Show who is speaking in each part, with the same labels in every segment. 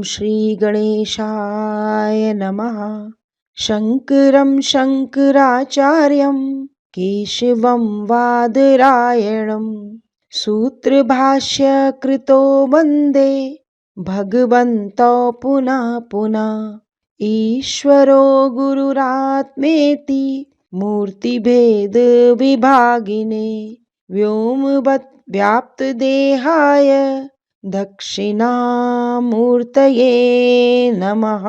Speaker 1: श्रीगणेशाय नमः। शङ्करं शङ्कराचार्यं केशवं वादरायणं सूत्रभाष्यकृतो वन्दे भगवन्तौ पुनः पुनः। ईश्वरो गुरुरात्मेति मूर्तिभेदविभागिने व्योमवद्व्याप्तदेहाय दक्षिणामूर्तये नमः।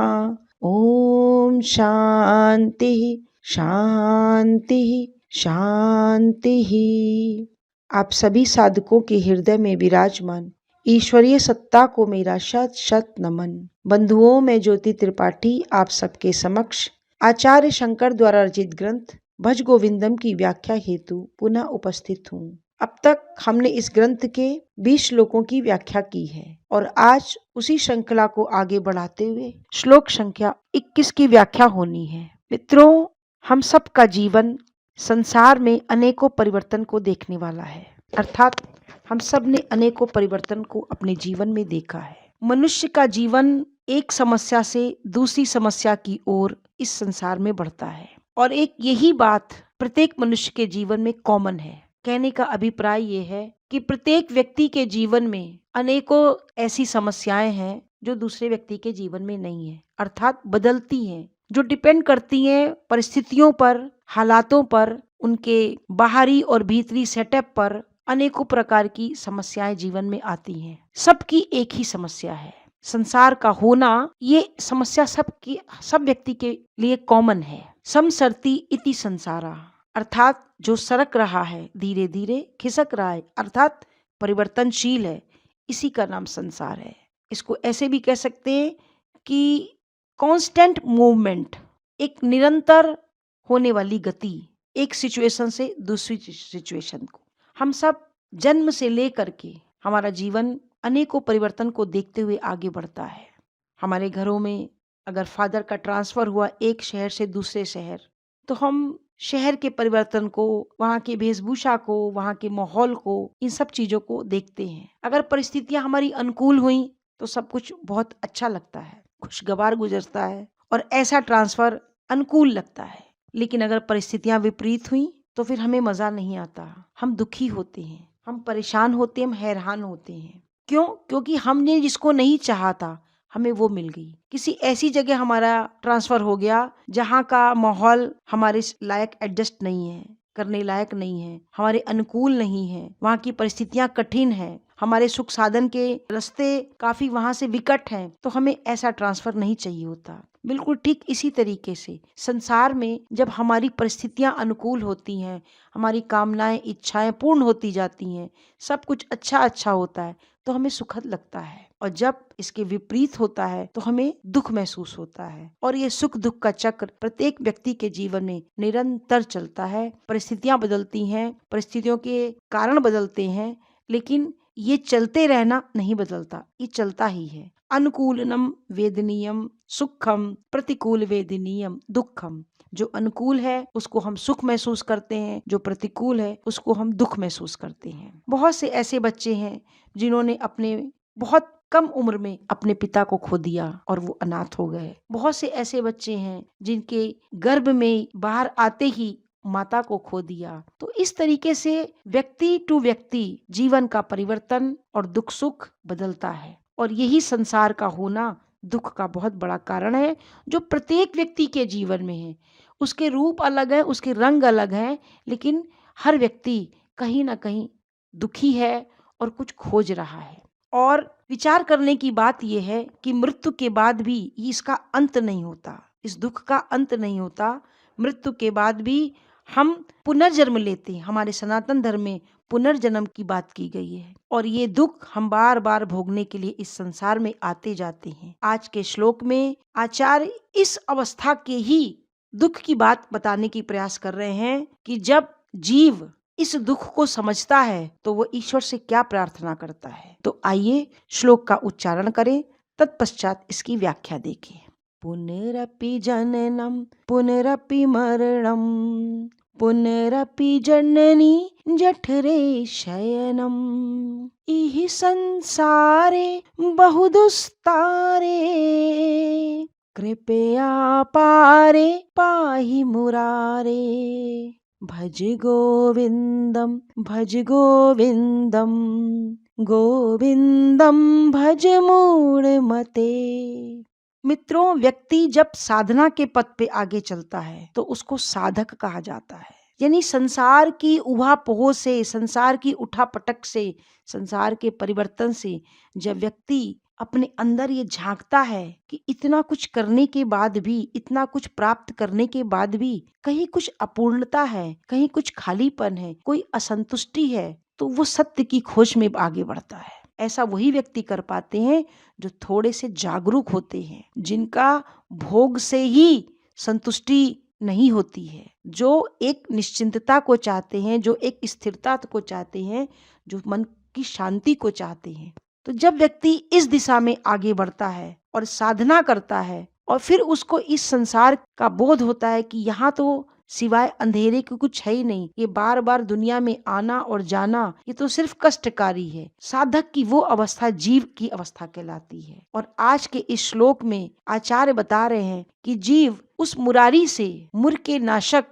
Speaker 1: ओम शांति शांति शांति। आप सभी साधकों के हृदय में विराजमान ईश्वरीय सत्ता को मेरा शत शत नमन। बंधुओं, मैं ज्योति त्रिपाठी आप सबके समक्ष आचार्य शंकर द्वारा रचित ग्रंथ भज गोविंदम की व्याख्या हेतु पुनः उपस्थित हूँ। अब तक हमने इस ग्रंथ के 20 श्लोकों की व्याख्या की है और आज उसी श्रृंखला को आगे बढ़ाते हुए श्लोक संख्या 21 की व्याख्या होनी है। मित्रों, हम सब का जीवन संसार में अनेकों परिवर्तन को देखने वाला है, अर्थात हम सब ने अनेकों परिवर्तन को अपने जीवन में देखा है। मनुष्य का जीवन एक समस्या से दूसरी समस्या की ओर इस संसार में बढ़ता है और एक यही बात प्रत्येक मनुष्य के जीवन में कॉमन है। कहने का अभिप्राय ये है कि प्रत्येक व्यक्ति के जीवन में अनेकों ऐसी समस्याएं हैं जो दूसरे व्यक्ति के जीवन में नहीं है, अर्थात बदलती हैं, जो डिपेंड करती हैं परिस्थितियों पर, हालातों पर, उनके बाहरी और भीतरी सेटअप पर। अनेकों प्रकार की समस्याएं जीवन में आती हैं। सबकी एक ही समस्या है, संसार का होना। ये समस्या सब व्यक्ति के लिए कॉमन है। समसरति इति संसारा, अर्थात जो सरक रहा है, धीरे धीरे खिसक रहा है, अर्थात परिवर्तनशील है, इसी का नाम संसार है। इसको ऐसे भी कह सकते हैं कि कांस्टेंट मूवमेंट, एक निरंतर होने वाली गति, एक सिचुएशन से दूसरी सिचुएशन को। हम सब जन्म से लेकर के हमारा जीवन अनेकों परिवर्तन को देखते हुए आगे बढ़ता है। हमारे घरों में अगर फादर का ट्रांसफर हुआ एक शहर से दूसरे शहर, तो हम शहर के परिवर्तन को, वहाँ की वेशभूषा को, वहाँ के माहौल को, इन सब चीजों को देखते हैं। अगर परिस्थितियां हमारी अनुकूल हुई तो सब कुछ बहुत अच्छा लगता है, खुशगवार गुजरता है और ऐसा ट्रांसफर अनुकूल लगता है। लेकिन अगर परिस्थितियां विपरीत हुई तो फिर हमें मजा नहीं आता, हम दुखी होते हैं, हम परेशान होते हैं, हम हैरान होते हैं। क्यों? क्योंकि हमने जिसको नहीं चाहा था हमें वो मिल गई। किसी ऐसी जगह हमारा ट्रांसफर हो गया जहाँ का माहौल हमारे लायक एडजस्ट नहीं है, करने लायक नहीं है, हमारे अनुकूल नहीं है, वहाँ की परिस्थितियां कठिन है, हमारे सुख साधन के रास्ते काफी वहाँ से विकट हैं, तो हमें ऐसा ट्रांसफर नहीं चाहिए होता। बिल्कुल ठीक इसी तरीके से संसार में जब हमारी परिस्थितियां अनुकूल होती हैं, हमारी कामनाएं इच्छाएं पूर्ण होती जाती हैं, सब कुछ अच्छा अच्छा होता है, तो हमें सुखद लगता है। और जब इसके विपरीत होता है तो हमें दुख महसूस होता है। और ये सुख दुख का चक्र प्रत्येक व्यक्ति के जीवन में निरंतर चलता है। परिस्थितियां बदलती हैं, परिस्थितियों के कारण बदलते हैं, लेकिन ये चलते रहना नहीं बदलता, ये चलता ही है। अनुकूलनम वेदनीयम सुखम, प्रतिकूल वेदनीयम दुखम। जो अनुकूल है उसको हम सुख महसूस करते हैं, जो प्रतिकूल है उसको हम दुख महसूस करते हैं। बहुत से ऐसे बच्चे हैं जिन्होंने अपने बहुत कम उम्र में अपने पिता को खो दिया और वो अनाथ हो गए। बहुत से ऐसे बच्चे हैं जिनके गर्भ में बाहर आते ही माता को खो दिया। तो इस तरीके से व्यक्ति टू व्यक्ति जीवन का परिवर्तन और दुख सुख बदलता है और यही संसार का होना दुख का बहुत बड़ा कारण है, जो प्रत्येक व्यक्ति के जीवन में है। उसके रूप अलग है, उसके रंग अलग हैं, लेकिन हर व्यक्ति कहीं ना कहीं दुखी है और कुछ खोज रहा है। और विचार करने की बात यह है कि मृत्यु के बाद भी इसका अंत नहीं होता, इस दुख का अंत नहीं होता। मृत्यु के बाद भी हम पुनर्जन्म लेते हैं। हमारे सनातन धर्म में पुनर्जन्म की बात की गई है और ये दुख हम बार बार भोगने के लिए इस संसार में आते जाते हैं। आज के श्लोक में आचार्य इस अवस्था के ही दुख की बात बताने की प्रयास कर रहे हैं कि जब जीव इस दुख को समझता है तो वो ईश्वर से क्या प्रार्थना करता है। तो आइए श्लोक का उच्चारण करें, तत्पश्चात इसकी व्याख्या देखें। पुनरपि जननम पुनरपि मरणम पुनरपि जननी जठरे शयनम। इहि संसारे बहुदुस्तारे, कृपया पारे पाहि मुरारे। भज गोविंदम गोविंदम भज मूढ़मते। मित्रों, व्यक्ति जब साधना के पथ पे आगे चलता है तो उसको साधक कहा जाता है। यानी संसार की उहापोह से, संसार की उठापटक से, संसार के परिवर्तन से जब व्यक्ति अपने अंदर ये झांकता है कि इतना कुछ करने के बाद भी, इतना कुछ प्राप्त करने के बाद भी कहीं कुछ अपूर्णता है, कहीं कुछ खालीपन है, कोई असंतुष्टि है, तो वो सत्य की खोज में आगे बढ़ता है। ऐसा वही व्यक्ति कर पाते हैं जो थोड़े से जागरूक होते हैं, जिनका भोग से ही संतुष्टि नहीं होती है, जो एक निश्चिंतता को चाहते हैं, जो एक स्थिरता को चाहते हैं, जो मन की शांति को चाहते हैं। तो जब व्यक्ति इस दिशा में आगे बढ़ता है और साधना करता है और फिर उसको इस संसार का बोध होता है कि यहाँ तो सिवाय अंधेरे के कुछ है ही नहीं, ये बार बार दुनिया में आना और जाना ये तो सिर्फ कष्टकारी है, साधक की वो अवस्था जीव की अवस्था कहलाती है। और आज के इस श्लोक में आचार्य बता रहे हैं कि जीव उस मुरारी से, मुर के नाशक,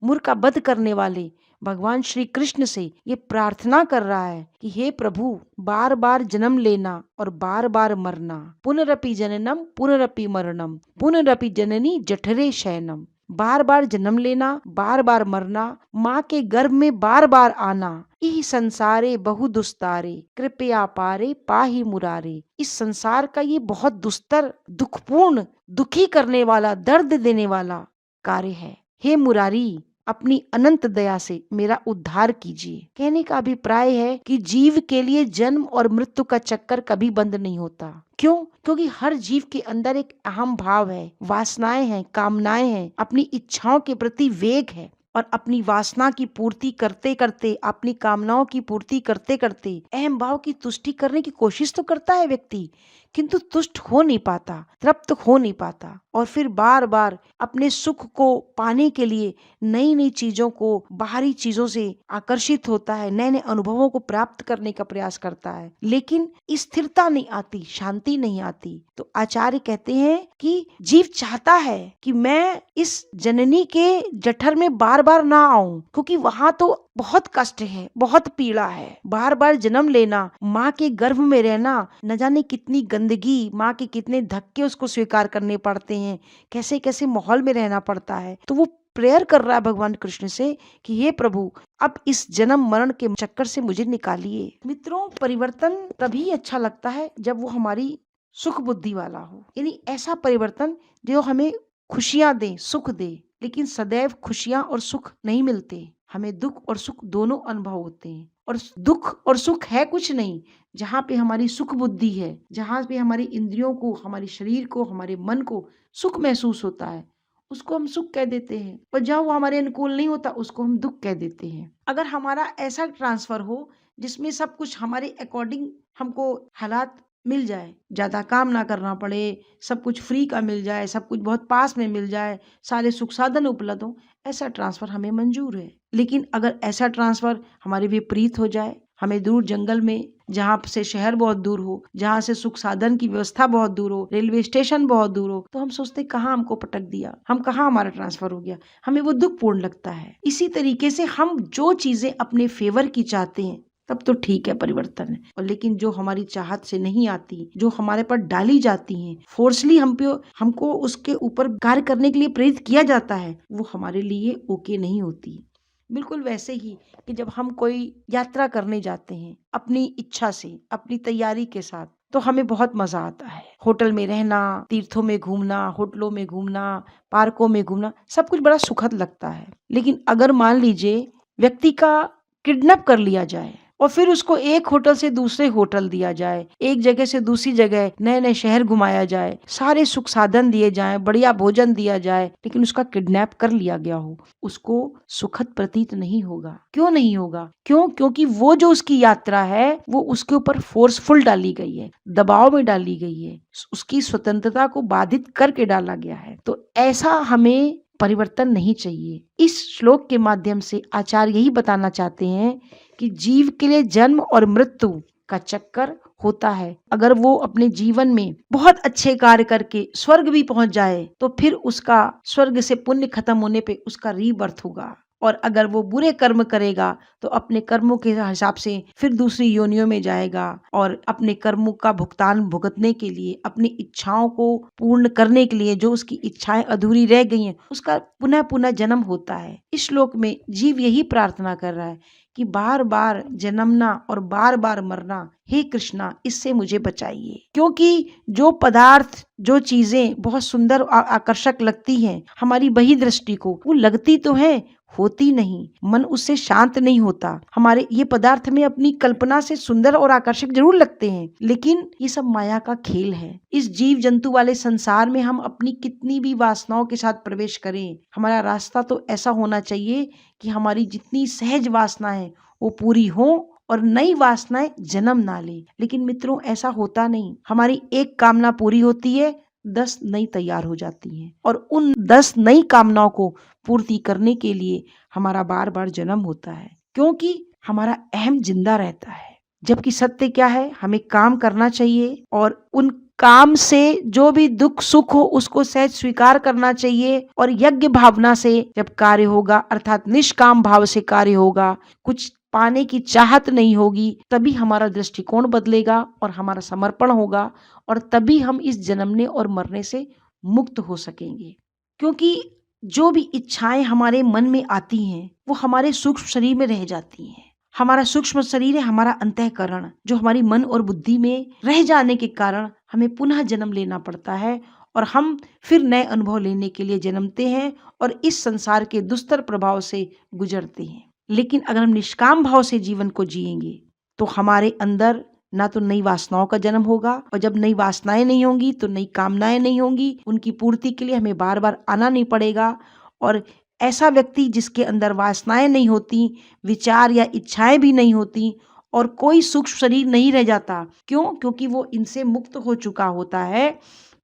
Speaker 1: मुर का वध करने वाले भगवान श्री कृष्ण से ये प्रार्थना कर रहा है कि हे प्रभु, बार बार जन्म लेना और बार बार मरना, पुनरपि जननम पुनरपि मरणम, पुनरपि जननी जठरे शयनम। बार बार जन्म लेना, बार बार मरना, माँ के गर्भ में बार बार आना। इह संसारे बहु दुस्तारे, कृपया पारे पाहि मुरारे। इस संसार का ये बहुत दुस्तर, दुखपूर्ण, दुखी करने वाला, दर्द देने वाला कार्य है। हे मुरारी, अपनी अनंत दया से मेरा उद्धार कीजिए। कहने का अभिप्राय है कि जीव के लिए जन्म और मृत्यु का चक्कर कभी बंद नहीं होता। क्यों? क्योंकि हर जीव के अंदर एक अहम भाव है, वासनाएं हैं, कामनाएं हैं, अपनी इच्छाओं के प्रति वेग है, और अपनी वासना की पूर्ति करते करते, अपनी कामनाओं की पूर्ति करते करते अहम भाव की तुष्टि करने की कोशिश तो करता है व्यक्ति, किंतु तुष्ट हो नहीं पाता, तृप्त हो नहीं पाता, और फिर बार बार अपने सुख को पाने के लिए नई नई चीजों को, बाहरी चीजों से आकर्षित होता है, नए नए अनुभवों को प्राप्त करने का प्रयास करता है, लेकिन स्थिरता नहीं आती, शांति नहीं आती। तो आचार्य कहते हैं कि जीव चाहता है कि मैं इस जननी के जठर में बार बार ना आऊं, क्योंकि वहां तो बहुत कष्ट है, बहुत पीड़ा है। बार बार जन्म लेना, माँ के गर्भ में रहना, न जाने कितनी गंदगी, माँ के कितने धक्के उसको स्वीकार करने पड़ते हैं, कैसे कैसे माहौल में रहना पड़ता है। तो वो प्रेयर कर रहा है भगवान कृष्ण से कि हे प्रभु, अब इस जन्म मरण के चक्कर से मुझे निकालिए। मित्रों, परिवर्तन तभी अच्छा लगता है जब वो हमारी सुख बुद्धि वाला हो, यानी ऐसा परिवर्तन जो हमें खुशियां दे, सुख दे। लेकिन सदैव खुशियां और सुख नहीं मिलते, हमें दुख और सुख दोनों अनुभव होते हैं। और दुख और सुख है कुछ नहीं, जहाँ पे हमारी सुख बुद्धि है, जहाँ पे हमारी इंद्रियों को, हमारे शरीर को, हमारे मन को सुख महसूस होता है, उसको हम सुख कह देते हैं, और जहाँ वो हमारे अनुकूल नहीं होता उसको हम दुख कह देते हैं। अगर हमारा ऐसा ट्रांसफर हो जिसमें सब कुछ हमारे अकॉर्डिंग हमको हालात मिल जाए, ज्यादा काम ना करना पड़े, सब कुछ फ्री का मिल जाए, सब कुछ बहुत पास में मिल जाए, सारे सुख साधन उपलब्ध हो, ऐसा ट्रांसफर हमें मंजूर है। लेकिन अगर ऐसा ट्रांसफर हमारे विपरीत हो जाए, हमें दूर जंगल में, जहाँ से शहर बहुत दूर हो, जहाँ से सुख साधन की व्यवस्था बहुत दूर हो, रेलवे स्टेशन बहुत दूर हो, तो हम सोचते कहाँ हमको पटक दिया, हम कहाँ हमारा ट्रांसफर हो गया, हमें वो दुखपूर्ण लगता है। इसी तरीके से हम जो चीजें अपने फेवर की चाहते हैं तब तो ठीक है, परिवर्तन है, और लेकिन जो हमारी चाहत से नहीं आती, जो हमारे पर डाली जाती हैं, फोर्सली हमको उसके ऊपर कार्य करने के लिए प्रेरित किया जाता है, वो हमारे लिए ओके नहीं होती। बिल्कुल वैसे ही कि जब हम कोई यात्रा करने जाते हैं अपनी इच्छा से, अपनी तैयारी के साथ, तो हमें बहुत मजा आता है। होटल में रहना, तीर्थों में घूमना, होटलों में घूमना, पार्कों में घूमना, सब कुछ बड़ा सुखद लगता है। लेकिन अगर मान लीजिए व्यक्ति का किडनैप कर लिया जाए और फिर उसको एक होटल से दूसरे होटल दिया जाए, एक जगह से दूसरी जगह, नए नए शहर घुमाया जाए, सारे सुख साधन दिए जाएं, बढ़िया भोजन दिया जाए, लेकिन उसका किडनैप कर लिया गया हो, उसको सुखद प्रतीत नहीं होगा। क्यों नहीं होगा? क्योंकि वो जो उसकी यात्रा है वो उसके ऊपर फोर्सफुल डाली गई है, दबाव में डाली गई है, उसकी स्वतंत्रता को बाधित करके डाला गया है। तो ऐसा हमें परिवर्तन नहीं चाहिए। इस श्लोक के माध्यम से आचार्य यही बताना चाहते हैं कि जीव के लिए जन्म और मृत्यु का चक्कर होता है। अगर वो अपने जीवन में बहुत अच्छे कार्य करके स्वर्ग भी पहुंच जाए तो फिर उसका स्वर्ग से पुण्य खत्म होने पे उसका रीबर्थ होगा, और अगर वो बुरे कर्म करेगा तो अपने कर्मों के हिसाब से फिर दूसरी योनियों में जाएगा और अपने कर्मों का भुगतान भुगतने के लिए, अपनी इच्छाओं को पूर्ण करने के लिए, जो उसकी इच्छाएं अधूरी रह गई हैं उसका पुनः पुनः जन्म होता है। इस श्लोक में जीव यही प्रार्थना कर रहा है कि बार बार जन्मना और बार बार मरना, हे कृष्णा इससे मुझे बचाइए। क्योंकि जो पदार्थ, जो चीजें बहुत सुंदर आकर्षक लगती हैं हमारी बहिर्दृष्टि को, वो लगती तो है, होती नहीं, मन उससे शांत नहीं होता। हमारे ये पदार्थ में अपनी कल्पना से सुंदर और आकर्षक जरूर लगते हैं, लेकिन ये सब माया का खेल है। इस जीव जंतु वाले संसार में हम अपनी कितनी भी वासनाओं के साथ प्रवेश करें, हमारा रास्ता तो ऐसा होना चाहिए कि हमारी जितनी सहज वासना है वो पूरी हो और नई वासनाएं जन्म ना ले। लेकिन मित्रों ऐसा होता नहीं। हमारी एक कामना पूरी होती है, 10 नई तैयार हो जाती हैं, और उन 10 नई कामनाओं को पूर्ति करने के लिए हमारा बार बार जन्म होता है, क्योंकि हमारा अहम जिंदा रहता है। जबकि सत्य क्या है, हमें काम करना चाहिए और उन काम से जो भी दुख सुख हो उसको सहज स्वीकार करना चाहिए, और यज्ञ भावना से जब कार्य होगा, अर्थात निष्काम भाव से कार्य होगा, कुछ पाने की चाहत नहीं होगी, तभी हमारा दृष्टिकोण बदलेगा और हमारा समर्पण होगा, और तभी हम इस जन्मने और मरने से मुक्त हो सकेंगे। क्योंकि जो भी इच्छाएं हमारे मन में आती हैं वो हमारे सूक्ष्म शरीर में रह जाती हैं। हमारा सूक्ष्म शरीर है हमारा अंतःकरण, जो हमारी मन और बुद्धि में रह जाने के कारण हमें पुनः जन्म लेना पड़ता है, और हम फिर नए अनुभव लेने के लिए जन्मते हैं और इस संसार के दुस्तर प्रभाव से गुजरते हैं। लेकिन अगर हम निष्काम भाव से जीवन को जिएंगे तो हमारे अंदर ना तो नई वासनाओं का जन्म होगा, और जब नई वासनाएं नहीं होंगी तो नई कामनाएं नहीं होंगी, उनकी पूर्ति के लिए हमें बार बार आना नहीं पड़ेगा। और ऐसा व्यक्ति जिसके अंदर वासनाएं नहीं होती, विचार या इच्छाएं भी नहीं होती, और कोई सूक्ष्म शरीर नहीं रह जाता, क्यों? क्योंकि वो इनसे मुक्त हो चुका होता है,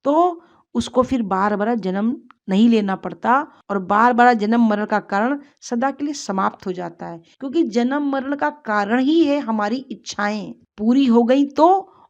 Speaker 1: तो उसको फिर बार बार जन्म नहीं लेना पड़ता, और बार बार जन्म मरण का कारण सदा के लिए समाप्त हो जाता है। क्योंकि जन्म मरण का कारण ही है हमारी इच्छाएं। पूरी हो गई तो,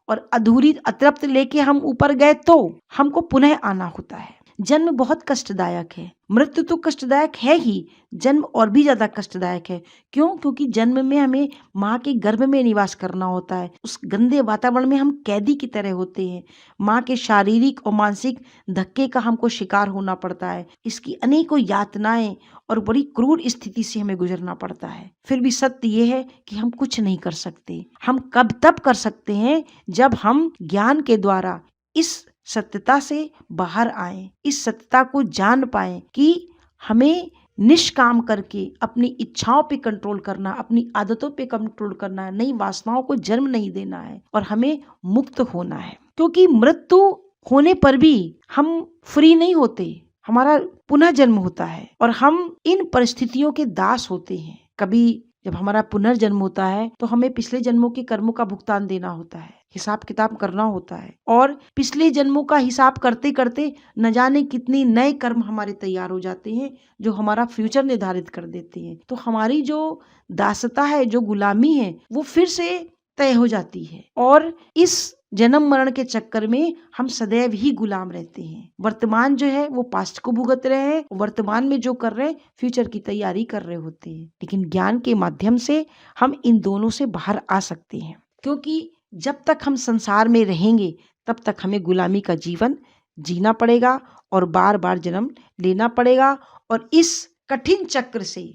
Speaker 1: और अधूरी अतृप्त लेके हम ऊपर गए तो हमको पुनः आना होता है। जन्म बहुत कष्टदायक है, मृत्यु तो कष्टदायक है ही, जन्म और भी ज्यादा कष्टदायक है। क्यों? क्योंकि जन्म में हमें माँ के गर्भ में निवास करना होता है, उस गंदे वातावरण में हम कैदी की तरह होते हैं, माँ के शारीरिक और मानसिक धक्के का हमको शिकार होना पड़ता है, इसकी अनेकों यातनाएं और बड़ी क्रूर स्थिति से हमें गुजरना पड़ता है। फिर भी सत्य ये है कि हम कुछ नहीं कर सकते। हम कब तब कर सकते हैं जब हम ज्ञान के द्वारा इस सत्यता से बाहर आए, इस सत्यता को जान पाए कि हमें निष्काम करके अपनी इच्छाओं पे कंट्रोल करना, अपनी आदतों पे कंट्रोल करना है, नई वासनाओं को जन्म नहीं देना है, और हमें मुक्त होना है। क्योंकि मृत्यु होने पर भी हम फ्री नहीं होते, हमारा पुनः जन्म होता है, और हम इन परिस्थितियों के दास होते हैं। कभी जब हमारा पुनर्जन्म होता है तो हमें पिछले जन्मों के कर्मों का भुगतान देना होता है, हिसाब किताब करना होता है, और पिछले जन्मों का हिसाब करते करते न जाने कितने नए कर्म हमारे तैयार हो जाते हैं जो हमारा फ्यूचर निर्धारित कर देते हैं। तो हमारी जो दासता है, जो गुलामी है, वो फिर से तय हो जाती है, और इस जन्म मरण के चक्कर में हम सदैव ही गुलाम रहते हैं। वर्तमान जो है वो पास्ट को भुगत रहे हैं, वर्तमान में जो कर रहे हैं फ्यूचर की तैयारी कर रहे होते हैं। लेकिन ज्ञान के माध्यम से हम इन दोनों से बाहर आ सकते हैं, क्योंकि जब तक हम संसार में रहेंगे तब तक हमें गुलामी का जीवन जीना पड़ेगा और बार बार जन्म लेना पड़ेगा, और इस कठिन चक्र से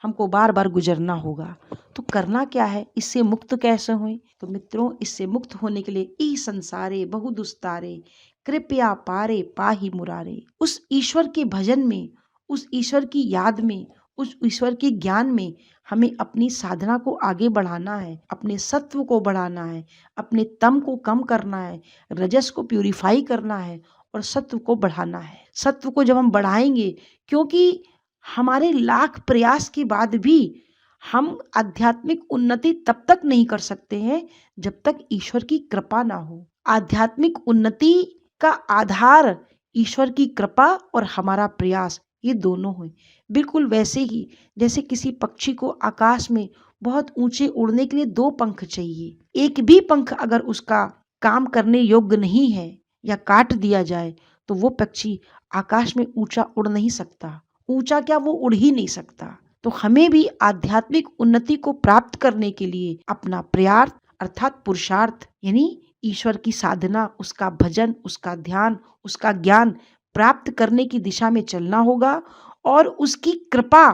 Speaker 1: हमको बार बार गुजरना होगा। तो करना क्या है, इससे मुक्त कैसे हुए? तो मित्रों, इससे मुक्त होने के लिए ई संसारे बहु दुस्तारे कृपया पारे पाही मुरारे, उस ईश्वर के भजन में, उस ईश्वर की याद में, उस ईश्वर के ज्ञान में हमें अपनी साधना को आगे बढ़ाना है, अपने सत्व को बढ़ाना है, अपने तम को कम करना है, रजस को प्यूरिफाई करना है और सत्व को बढ़ाना है। सत्व को जब हम बढ़ाएंगे, क्योंकि हमारे लाख प्रयास के बाद भी हम आध्यात्मिक उन्नति तब तक नहीं कर सकते हैं जब तक ईश्वर की कृपा ना हो। आध्यात्मिक उन्नति का आधार ईश्वर की कृपा और हमारा प्रयास, ये दोनों हुए। बिल्कुल वैसे ही जैसे किसी पक्षी को आकाश में बहुत ऊंचे उड़ने के लिए 2 पंख चाहिए। एक भी पंख अगर उसका काम करने योग्य नहीं है या काट दिया जाए तो वो पक्षी आकाश में ऊंचा उड़ नहीं सकता। ऊंचा क्या, वो उड़ ही नहीं सकता। तो हमें भी आध्यात्मिक उन्नति को प्राप्त करने के लिए अपना प्रयास अर्थात पुरुषार्थ यानी ईश्वर की साधना, उसका भजन, उसका ध्यान, उसका ज्ञान प्राप्त करने की दिशा में चलना होगा और उसकी कृपा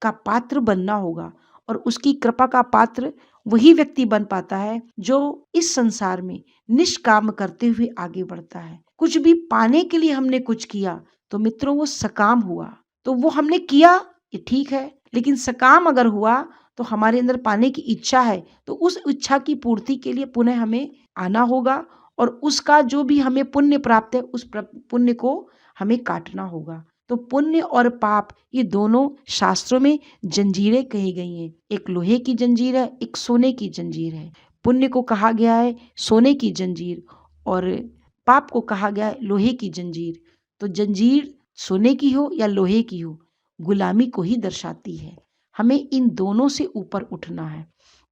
Speaker 1: का पात्र बनना होगा। और उसकी कृपा का पात्र वही व्यक्ति बन पाता है जो इस संसार में निष्काम करते हुए आगे बढ़ता है। कुछ भी पाने के लिए हमने कुछ किया तो मित्रों वो सकाम हुआ, तो वो हमने किया ये ठीक है, लेकिन सकाम अगर हुआ तो हमारे अंदर पाने की इच्छा है तो उस इच्छा की पूर्ति के लिए पुनः हमें आना होगा और उसका जो भी हमें पुण्य प्राप्त है उस पुण्य को हमें काटना होगा। तो पुण्य और पाप ये दोनों शास्त्रों में जंजीरें कही गई हैं। एक लोहे की जंजीर है, एक सोने की जंजीर है। पुण्य को कहा गया है सोने की जंजीर और पाप को कहा गया है लोहे की जंजीर। तो जंजीर सोने की हो या लोहे की हो, गुलामी को ही दर्शाती है। हमें इन दोनों से ऊपर उठना है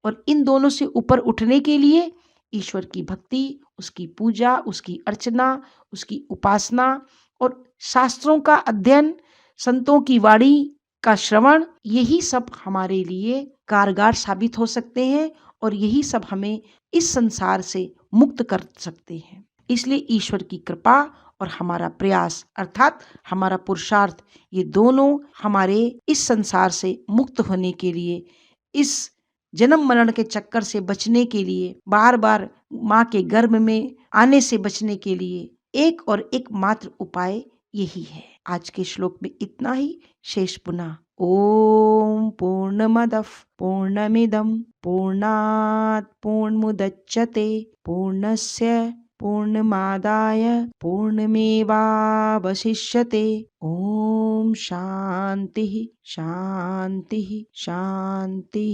Speaker 1: और इन दोनों से ऊपर उठने के लिए ईश्वर की भक्ति, उसकी पूजा, उसकी अर्चना, उसकी उपासना और शास्त्रों का अध्ययन, संतों की वाणी का श्रवण, यही सब हमारे लिए कारगर साबित हो सकते हैं और यही सब हमें इस संसार से मुक्त कर सकते हैं। इसलिए ईश्वर की कृपा और हमारा प्रयास अर्थात हमारा पुरुषार्थ ये दोनों हमारे इस संसार से मुक्त होने के लिए, इस जन्म मरण के चक्कर से बचने के लिए, बार बार माँ के गर्भ में आने से बचने के लिए एक और एकमात्र उपाय यही है। आज के श्लोक में इतना ही। शेष पुनः ओम पूर्णमदः पूर्णमिदं पूर्णात् पूर्णमुदच्यते पूर्णस्य पूर्णमादाय पूर्णमेवावशिष्यते। ओम शांति शांति शांति।